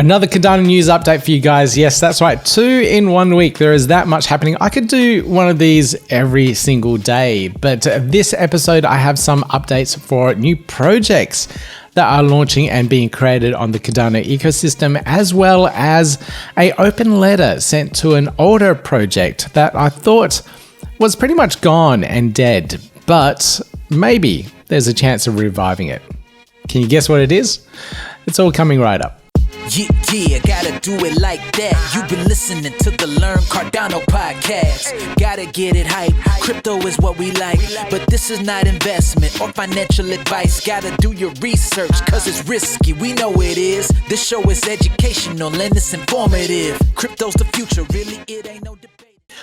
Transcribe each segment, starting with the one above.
Another Cardano news update for you guys. Yes, that's right. 2 in 1 week. There is that much happening. I could do one of these every single day, but this episode I have some updates for new projects that are launching and being created on the Cardano ecosystem, as well as an open letter sent to an older project that I thought was pretty much gone and dead, but maybe there's a chance of reviving it. Can you guess what it is? It's all coming right up. Yeah, gotta do it like that. You've been listening to the Learn Cardano podcast. Gotta get it hype. Crypto is what we like, but this is not investment or financial advice. Gotta do your research, cause it's risky. We know it is. This show is educational and it's informative. Crypto's the future, really, it ain't no debate.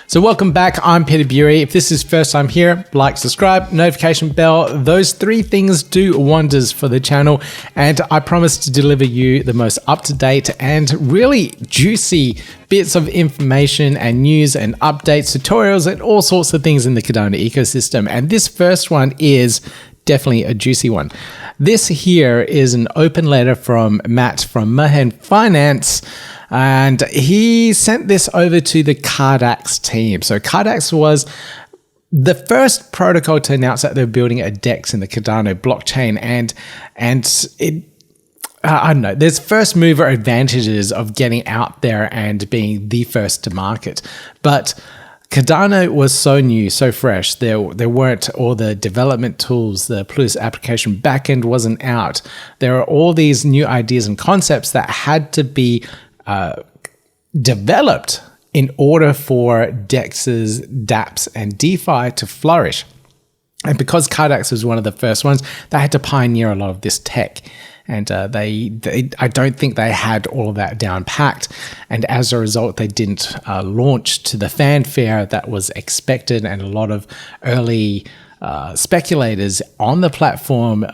So welcome back, I'm Peter Bury. If this is first time here, like, subscribe, notification bell. Those 3 things do wonders for the channel, and I promise to deliver you the most up-to-date and really juicy bits of information and news and updates, tutorials, and all sorts of things in the Cardano ecosystem. And this first one is definitely a juicy one. This here is an open letter from Matt from Merhen Finance, and he sent this over to the Cardax team. So Cardax was the first protocol to announce that they're building a DEX in the Cardano blockchain, and it, I don't know, there's first mover advantages of getting out there and being the first to market. But Cardano was so new, so fresh. There weren't all the development tools. The Plus application backend wasn't out. There are all these new ideas and concepts that had to be developed in order for DEXs, dApps, and DeFi to flourish. And because Cardax was one of the first ones, they had to pioneer a lot of this tech. And I don't think they had all of that down packed. And as a result, they didn't launch to the fanfare that was expected. And a lot of early speculators on the platform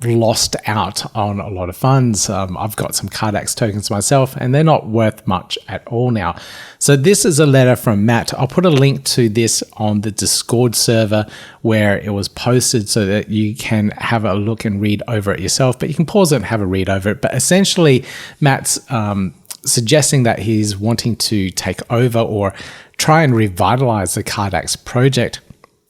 lost out on a lot of funds. I've got some Cardax tokens myself, and they're not worth much at all now. So this is a letter from Matt. I'll put a link to this on the Discord server where it was posted so that you can have a look and read over it yourself, but you can pause it and have a read over it. But essentially, Matt's suggesting that he's wanting to take over or try and revitalize the Cardax project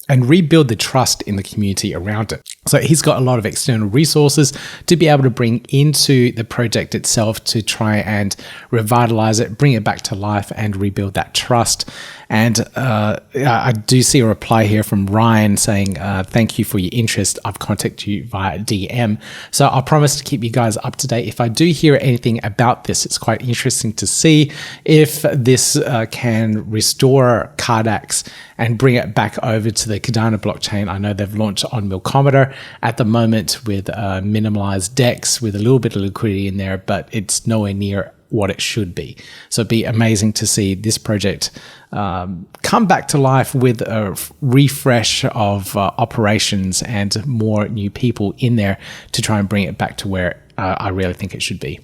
and rebuild the trust in the community around it. So he's got a lot of external resources to be able to bring into the project itself to try and revitalize it, bring it back to life, and rebuild that trust. And I do see a reply here from Ryan saying, thank you for your interest. I've contacted you via DM. So I'll promise to keep you guys up to date. If I do hear anything about this, it's quite interesting to see if this can restore Cardax and bring it back over to the Cardano blockchain. I know they've launched on Milkometer at the moment with minimalized DEX with a little bit of liquidity in there, but it's nowhere near what it should be. So it'd be amazing to see this project come back to life with a refresh of operations and more new people in there to try and bring it back to where I really think it should be.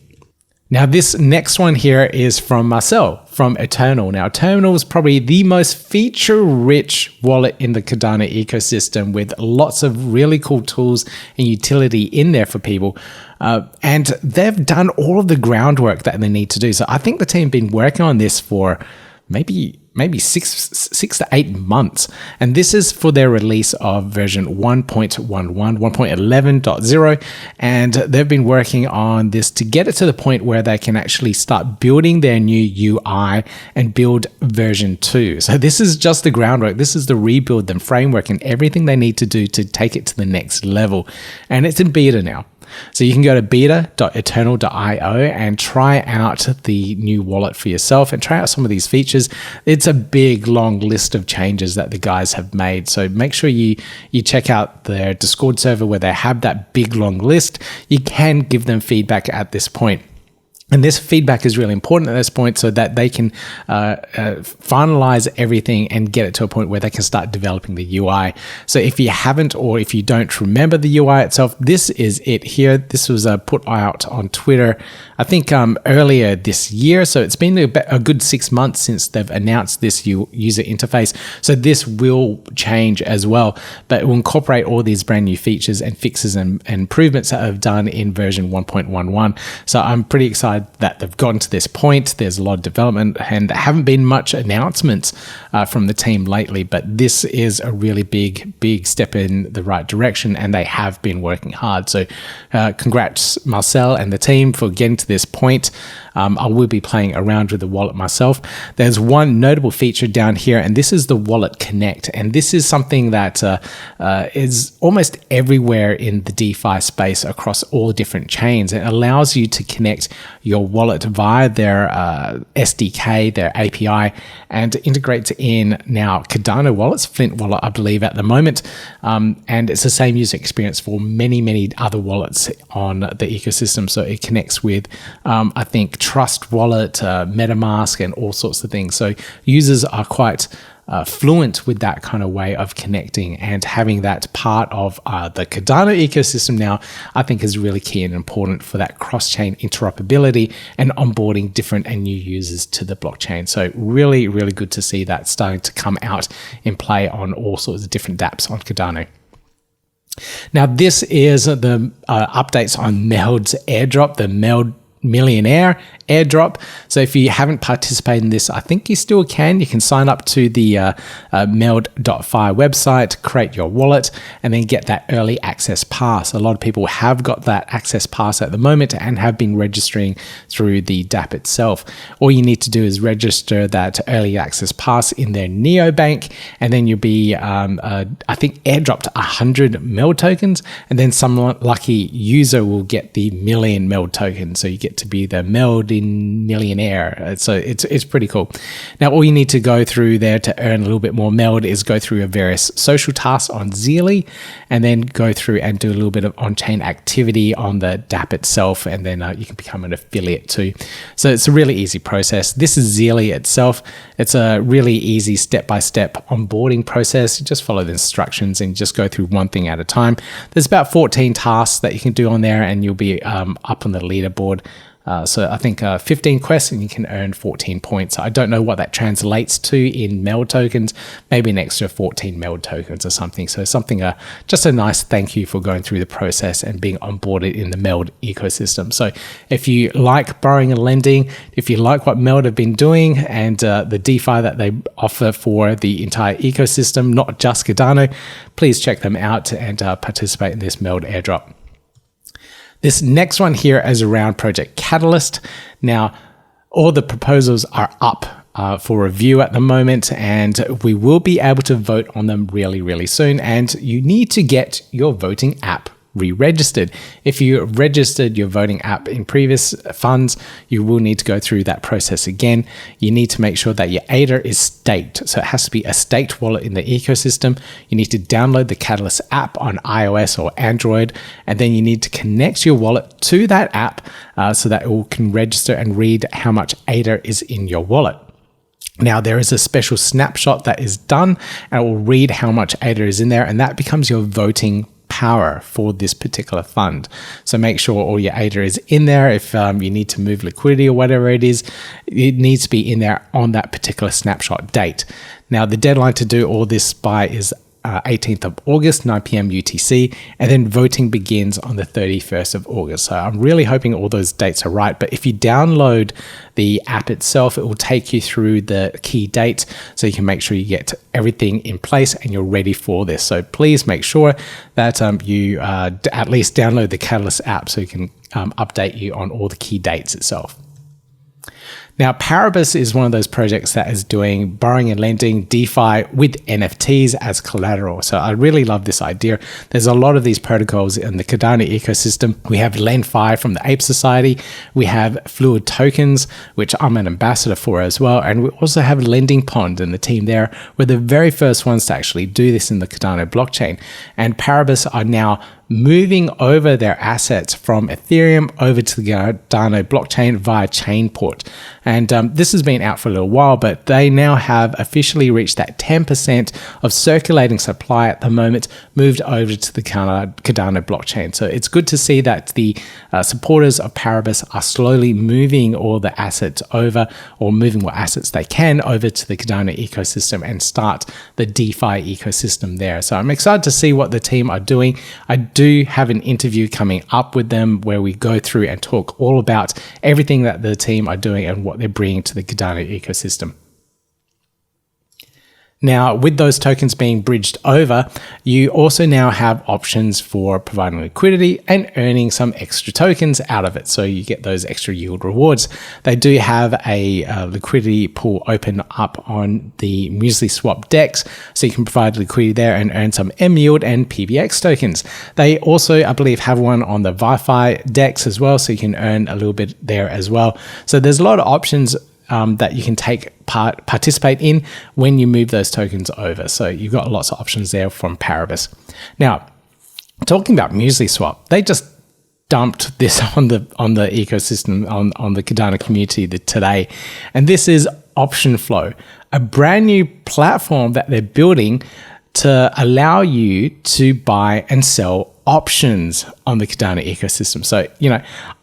Now, this next one here is from Marcel from Eternl. Now, Eternl is probably the most feature-rich wallet in the Cardano ecosystem with lots of really cool tools and utility in there for people. And they've done all of the groundwork that they need to do. So I think the team have been working on this for maybe 6 to 8 months. And this is for their release of version 1.11, 1.11.0. And they've been working on this to get it to the point where they can actually start building their new UI and build version 2. So this is just the groundwork. This is the rebuild, the framework, and everything they need to do to take it to the next level. And it's in beta now. So you can go to beta.eternl.io and try out the new wallet for yourself and try out some of these features. It's a big, long list of changes that the guys have made. So make sure you check out their Discord server where they have that big, long list. You can give them feedback at this point. And this feedback is really important at this point so that they can finalize everything and get it to a point where they can start developing the UI. So if you haven't, or if you don't remember the UI itself, this is it here. This was put out on Twitter, I think earlier this year. So it's been a good 6 months since they've announced this user interface. So this will change as well, but it will incorporate all these brand new features and fixes and improvements that I've done in version 1.11. So I'm pretty excited excited that they've gotten to this point. There's a lot of development and there haven't been much announcements from the team lately, but this is a really big step in the right direction, and they have been working hard. So congrats Marcel and the team for getting to this point. I will be playing around with the wallet myself. There's one notable feature down here, and this is the Wallet Connect. And this is something that is almost everywhere in the DeFi space across all different chains. It allows you to connect your wallet via their SDK, their API, and integrates in now Cardano wallets, Flint wallet, I believe at the moment. And it's the same user experience for many other wallets on the ecosystem. So it connects with, I think, Trust Wallet, MetaMask, and all sorts of things. So users are quite fluent with that kind of way of connecting, and having that part of the Cardano ecosystem now, I think is really key and important for that cross-chain interoperability and onboarding different and new users to the blockchain. So really good to see that starting to come out in play on all sorts of different dApps on Cardano. Now, this is the updates on Meld's airdrop, the Meld Millionaire airdrop. So if you haven't participated in this, I think you still can. You can sign up to the meld.fi website, create your wallet, and then get that early access pass. A lot of people have got that access pass at the moment and have been registering through the dApp itself. All you need to do is register that early access pass in their neobank, and then you'll be, I think, airdropped 100 Meld tokens, and then some lucky user will get the million Meld tokens. So you get to be the Meld millionaire. So it's pretty cool. Now, all you need to go through there to earn a little bit more Meld is go through your various social tasks on Zealy, and then go through and do a little bit of on-chain activity on the dApp itself, and then you can become an affiliate too. So it's a really easy process. This is Zealy itself. It's a really easy step-by-step onboarding process. You just follow the instructions and just go through one thing at a time. There's about 14 tasks that you can do on there, and you'll be up on the leaderboard. So I think 15 quests and you can earn 14 points. I don't know what that translates to in Meld tokens, maybe an extra 14 Meld tokens or something. So something, just a nice thank you for going through the process and being onboarded in the Meld ecosystem. So if you like borrowing and lending, if you like what Meld have been doing and the DeFi that they offer for the entire ecosystem, not just Cardano, please check them out and participate in this Meld airdrop. This next one here is around Project Catalyst. Now, all the proposals are up for review at the moment, and we will be able to vote on them really soon. And you need to get your voting app re-registered. If you registered your voting app in previous funds, you will need to go through that process again. You need to make sure that your ADA is staked. So it has to be a staked wallet in the ecosystem. You need to download the Catalyst app on iOS or Android, and then you need to connect your wallet to that app so that it can register and read how much ADA is in your wallet. Now, there is a special snapshot that is done, and it will read how much ADA is in there, and that becomes your voting power for this particular fund. So make sure all your ADA is in there. If you need to move liquidity or whatever it is, it needs to be in there on that particular snapshot date. Now, the deadline to do all this by is 18th of August, 9 p.m. UTC, and then voting begins on the 31st of August. So I'm really hoping all those dates are right. But if you download the app itself, it will take you through the key dates so you can make sure you get everything in place and you're ready for this. So please make sure that you at least download the Catalyst app so you can update you on all the key dates itself. Now, Paribus is one of those projects that is doing borrowing and lending DeFi with NFTs as collateral. So I really love this idea. There's a lot of these protocols in the Cardano ecosystem. We have LendFi from the Ape Society. We have Fluid Tokens, which I'm an ambassador for as well. And we also have Lending Pond and the team there. We're the very first ones to actually do this in the Cardano blockchain. And Paribus are now moving over their assets from Ethereum over to the Cardano blockchain via ChainPort. And this has been out for a little while, but they now have officially reached that 10% of circulating supply at the moment moved over to the Cardano blockchain. So it's good to see that the supporters of Paribus are slowly moving all the assets over, or moving what assets they can over to the Cardano ecosystem and start the DeFi ecosystem there. So I'm excited to see what the team are doing. I do do have an interview coming up with them where we go through and talk all about everything that the team are doing and what they're bringing to the Cardano ecosystem. Now, with those tokens being bridged over, you also now have options for providing liquidity and earning some extra tokens out of it. So you get those extra yield rewards. They do have a liquidity pool open up on the MusliSwap DEX, so you can provide liquidity there and earn some M yield and PBX tokens. They also, I believe, have one on the Wi-Fi DEX as well, so you can earn a little bit there as well. So there's a lot of options that you can participate in when you move those tokens over. So you've got lots of options there from Paribus. Now, talking about MusliSwap, they just dumped this on the ecosystem, on the Cardano community today. And this is Option Flow, a brand new platform that they're building to allow you to buy and sell options on the Cardano ecosystem. So,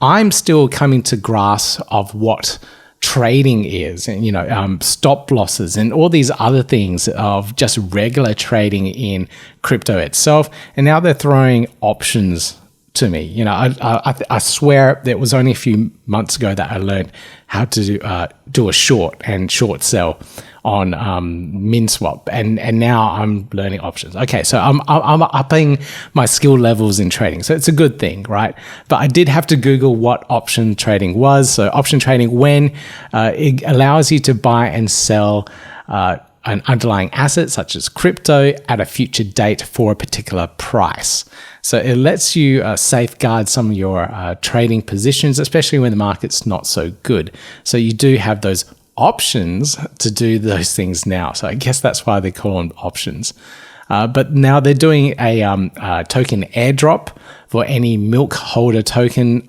I'm still coming to grasp of what trading is, and stop losses and all these other things of just regular trading in crypto itself. And now they're throwing options to me. I swear it was only a few months ago that I learned how to do a short and short sell on MinSwap, and now I'm learning options. Okay, so I'm upping my skill levels in trading, so it's a good thing, right? But I did have to Google what option trading was. So option trading, when it allows you to buy and sell an underlying asset such as crypto at a future date for a particular price. So it lets you safeguard some of your trading positions, especially when the market's not so good. So you do have those options to do those things now. So I guess that's why they call them options. But now they're doing a token airdrop for any milk holder token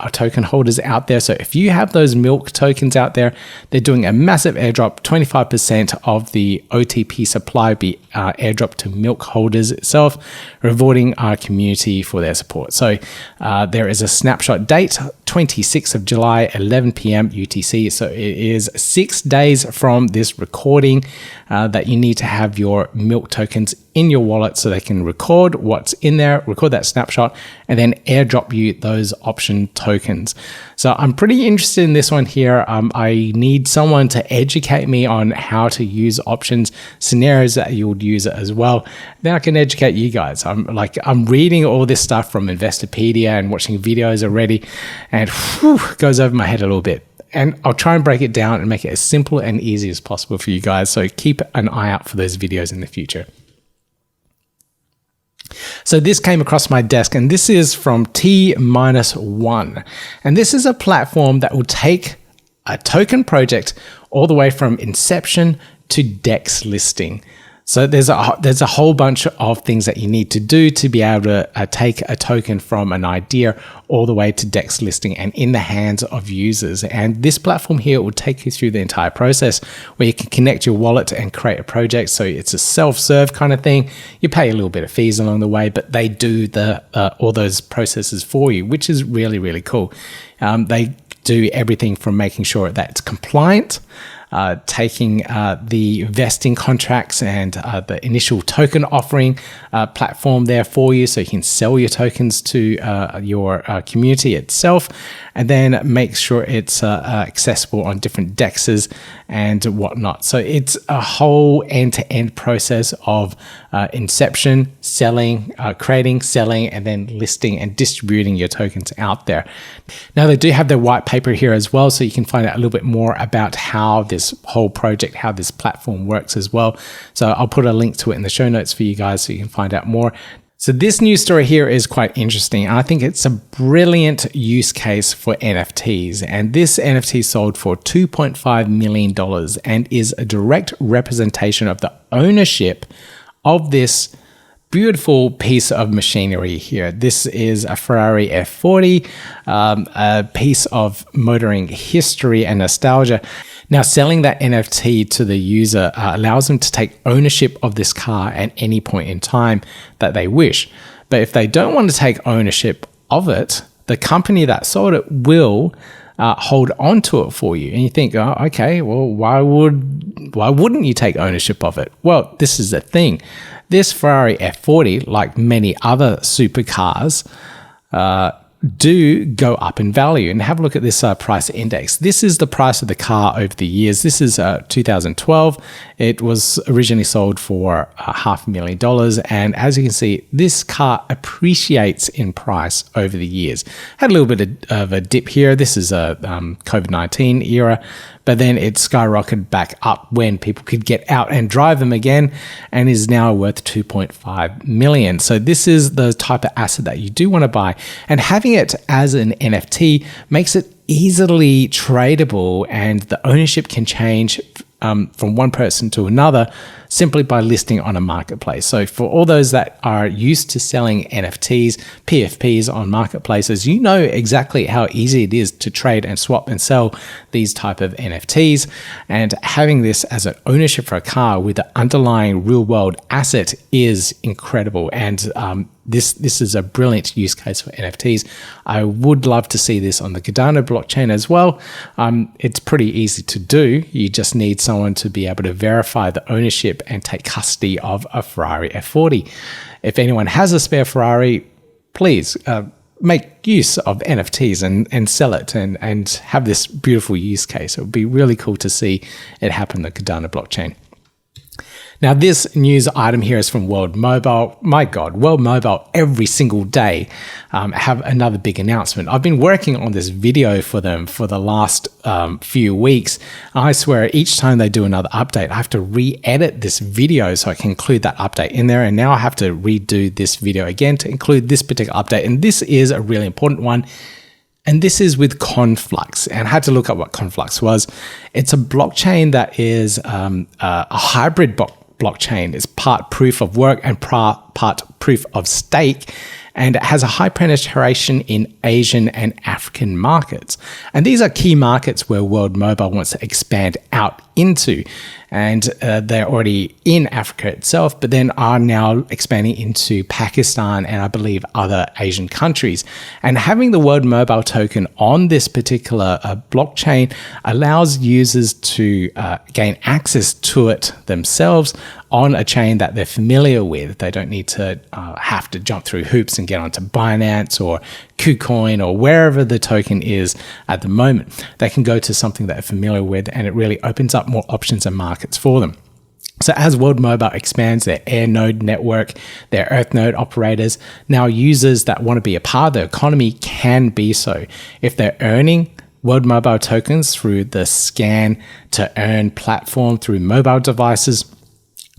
holders out there. So if you have those milk tokens out there, they're doing a massive airdrop. 25% of the OTP supply be airdropped to milk holders itself, rewarding our community for their support. So there is a snapshot date, 26th of July, 11 p.m. UTC. So it is 6 days from this recording that you need to have your milk tokens in your wallet so they can record what's in there, record that snapshot, and then airdrop you those option tokens. So I'm pretty interested in this one here. I need someone to educate me on how to use options, scenarios that you would use it as well. Then I can educate you guys. I'm reading all this stuff from Investopedia and watching videos already, and goes over my head a little bit. And I'll try and break it down and make it as simple and easy as possible for you guys. So keep an eye out for those videos in the future. So this came across my desk, and this is from T-1. And this is a platform that will take a token project all the way from inception to DEX listing. So there's a whole bunch of things that you need to do to be able to take a token from an idea all the way to DEX listing and in the hands of users. And this platform here will take you through the entire process where you can connect your wallet and create a project. So it's a self-serve kind of thing. You pay a little bit of fees along the way, but they do all those processes for you, which is really, really cool. They do everything from making sure that it's compliant, taking the vesting contracts and the initial token offering platform there for you so you can sell your tokens to your community itself, and then make sure it's accessible on different DEXs and whatnot. So it's a whole end-to-end process of inception, selling, creating, selling, and then listing and distributing your tokens out there. Now they do have their white paper here as well, so you can find out a little bit more about how this whole project, how this platform works as well. So I'll put a link to it in the show notes for you guys so you can find out more. So this news story here is quite interesting. I think it's a brilliant use case for NFTs. And this NFT sold for $2.5 million and is a direct representation of the ownership of this beautiful piece of machinery here. This is a Ferrari F40, a piece of motoring history and nostalgia. Now, selling that NFT to the user allows them to take ownership of this car at any point in time that they wish. But if they don't want to take ownership of it, the company that sold it will hold on to it for you. And you think, oh, okay, well, why wouldn't you take ownership of it? Well, this is the thing. this Ferrari F40, like many other supercars, do go up in value. And have a look at this price index. This is the price of the car over the years. This is 2012. It was originally sold for $500,000. And as you can see, this car appreciates in price over the years. Had a little bit of a dip here. This is a COVID-19 era, but then it skyrocketed back up when people could get out and drive them again, and is now worth $2.5 million. So this is the type of asset that you do want to buy, and having it as an NFT makes it easily tradable, and the ownership can change from one person to another simply by listing on a marketplace. So for all those that are used to selling NFTs, PFPs on marketplaces, you know exactly how easy it is to trade and swap and sell these type of NFTs. And having this as an ownership for a car with the underlying real world asset is incredible. And this is a brilliant use case for NFTs. I would love to see this on the Cardano blockchain as well. It's pretty easy to do. You just need someone to be able to verify the ownership and take custody of a Ferrari F40. If anyone has a spare Ferrari, please make use of NFTs and sell it and have this beautiful use case. It would be really cool to see it happen on the Cardano blockchain. Now, this news item here is from World Mobile. My God, World Mobile every single day have another big announcement. I've been working on this video for them for the last few weeks. I swear each time they do another update, I have to re-edit this video so I can include that update in there. And now I have to redo this video again to include this particular update. And this is a really important one. And this is with Conflux, and I had to look up what Conflux was. It's a blockchain that is a hybrid blockchain. It's part proof of work and part proof of stake, and it has a high penetration in Asian and African markets. And these are key markets where World Mobile wants to expand out into. And they're already in Africa itself, but then are now expanding into Pakistan and I believe other Asian countries. And having the World Mobile token on this particular blockchain allows users to gain access to it themselves on a chain that they're familiar with. They don't need to have to jump through hoops and get onto Binance or KuCoin or wherever the token is at the moment. They can go to something that they're familiar with, and it really opens up more options and markets for them. So as World Mobile expands their Air node network, their Earth node operators, now users that want to be a part of the economy can be so. If they're earning World Mobile tokens through the scan to earn platform through mobile devices,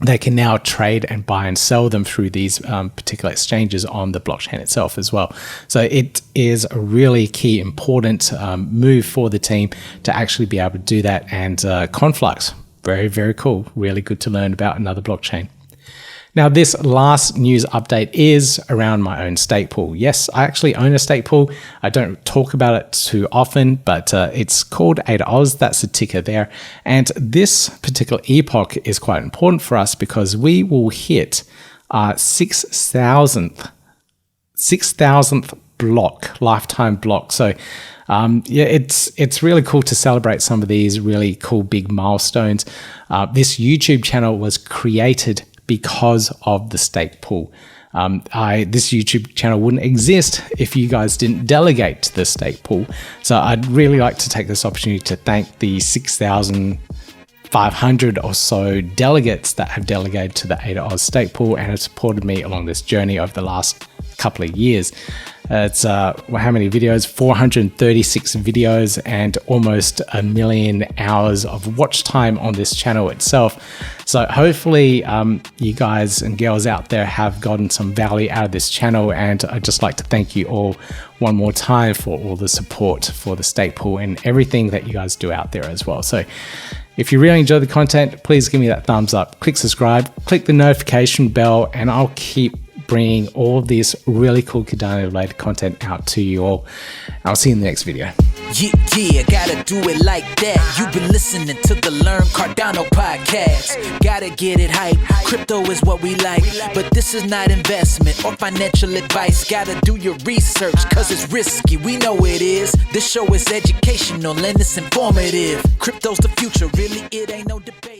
they can now trade and buy and sell them through these particular exchanges on the blockchain itself as well. So it is a really key, important move for the team to actually be able to do that. And Conflux, very, very cool. Really good to learn about another blockchain. Now, this last news update is around my own stake pool. Yes, I actually own a stake pool. I don't talk about it too often, but it's called ADAOZ. That's the ticker there. And this particular epoch is quite important for us because we will hit our 6,000th block, lifetime block. So yeah, it's really cool to celebrate some of these really cool big milestones. This YouTube channel was created because of the stake pool. This YouTube channel wouldn't exist if you guys didn't delegate to the stake pool. So I'd really like to take this opportunity to thank the 6,500 or so delegates that have delegated to the ADAOZ stake pool and have supported me along this journey over the last couple of years. It's how many videos? 436 videos and almost 1 million hours of watch time on this channel itself. So hopefully you guys and girls out there have gotten some value out of this channel, and I'd just like to thank you all one more time for all the support for the stake pool and everything that you guys do out there as well. So if you really enjoy the content, please give me that thumbs up, click subscribe, click the notification bell, and I'll keep bringing all this really cool Cardano related content out to you all. I'll see you in the next video. Yeah, gotta do it like that. You've been listening to the Learn Cardano podcast. Gotta get it hype. Crypto is what we like, but this is not investment or financial advice. Gotta do your research, cause it's risky. We know it is. This show is educational and it's informative. Crypto's the future, really, it ain't no debate.